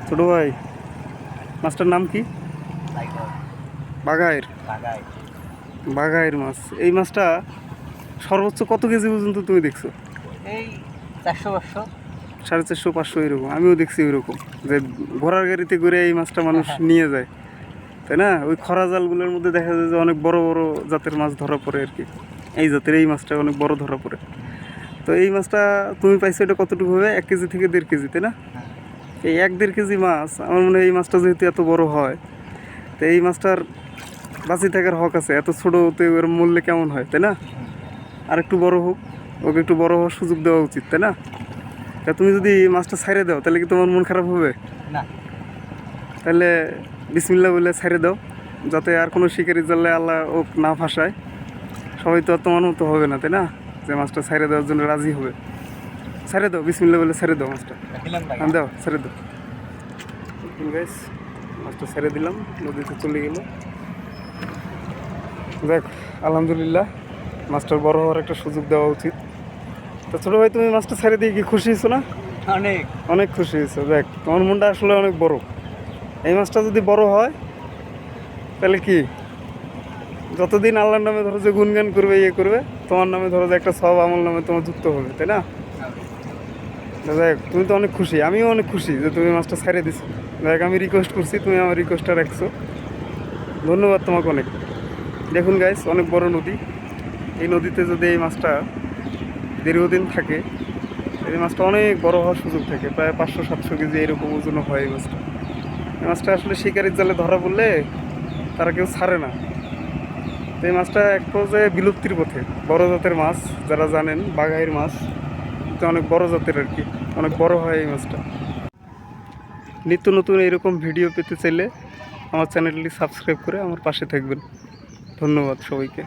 ছোট ভাই, মাছটার নাম কি? বাঘাইর। বাঘাইর মাছ। এই মাছটা সর্বোচ্চ কত কেজি পর্যন্ত তুমি দেখছো? এই 400-500, 450-500 এরকম। আমিও দেখছি ওইরকম, যে ঘোড়ার গাড়িতে করে এই মাছটা মানুষ নিয়ে যায়, তাই না? ওই খরা জালগুলোর মধ্যে দেখা যায় যে অনেক বড় বড় জাতের মাছ ধরা পড়ে আর কি। এই জাতের এই মাছটা অনেক বড় ধরা পড়ে। তো এই মাছটা তুমি পাইছো, এটা কতটুকু হবে? 1 কেজি থেকে 1.5 কেজি, তাই না? এই 1-1.5 কেজি মাছ, আমার মনে হয় এই মাছটা যেহেতু এত বড় হয়, তো এই মাছটার বাঁচি থাকার হক আছে। এত ছোটোতে ওর মূল্যে কেমন হয়, তাই না? আর একটু বড় হোক, ওকে একটু বড় হওয়ার সুযোগ দেওয়া উচিত, তাই না? তা তুমি যদি মাছটা ছাইড়ে দাও, তাহলে কি তোমার মন খারাপ হবে? না। তাহলে বিসমিল্লাহ বলে ছাইড়ে দাও, যাতে আর কোনো শিকারি জালে আল্লাহ ও না ফাঁসায়। সবাই তো আর তোমার মতো হবে না, তাই না, যে মাছটা ছাইড়ে দেওয়ার জন্য রাজি হবে। ছেড়ে দাও, বিসমিল্লাহ বলে ছেড়ে দাও মাছটা। দাও, ছেড়ে দাও। গাইস, মাছটা ছেড়ে দিলাম, নদীতে চলে গেল। দেখ, আলহামদুলিল্লাহ, মাছটার বড় হওয়ার একটা সুযোগ দেওয়া উচিত। তো ছোটো ভাই, তুমি মাছটা ছেড়ে দিয়ে কি খুশি হয়েছো না? অনেক অনেক খুশি হয়েছো। দেখ, তোমার মনটা আসলে অনেক বড়। এই মাছটা যদি বড় হয়, তাহলে কি যতদিন আল্লাহর নামে ধরো যে গুনগান করবে, ইয়ে করবে, তোমার নামে ধরো যে একটা সব আমল নামে তোমার যুক্ত হবে, তাই না? দেখ, তুমি তো অনেক খুশি, আমিও অনেক খুশি যে তুমি মাছটা ছেড়ে দিছো। দেখ, আমি রিকোয়েস্ট করছি, তুমি আমার রিকোয়েস্টটা রাখছো। ধন্যবাদ তোমাকে অনেক। দেখুন গাইস, অনেক বড় নদী। এই নদীতে যদি এই মাছটা দীর্ঘদিন থাকে, এই মাছটা অনেক বড় হওয়ার সুযোগ থাকে। প্রায় 500-700 কেজি এরকম ওজনও হয় এই মাছটা। এই মাছটা আসলে শিকারির জালে ধরা পড়লে তারা কেউ ছাড়ে না। তো এই মাছটা এক পর্যায়ে বিলুপ্তির পথে। বড় জাতের মাছ, যারা জানেন, বাঘাইর মাছ, এটা অনেক বড় জাতের আর কি, অনেক বড় হয় এই মাছটা। নিত্য নতুন এরকম ভিডিও পেতে চাইলে আমার চ্যানেলটি সাবস্ক্রাইব করে আমার পাশে থাকবেন। ধন্যবাদ সবাইকে।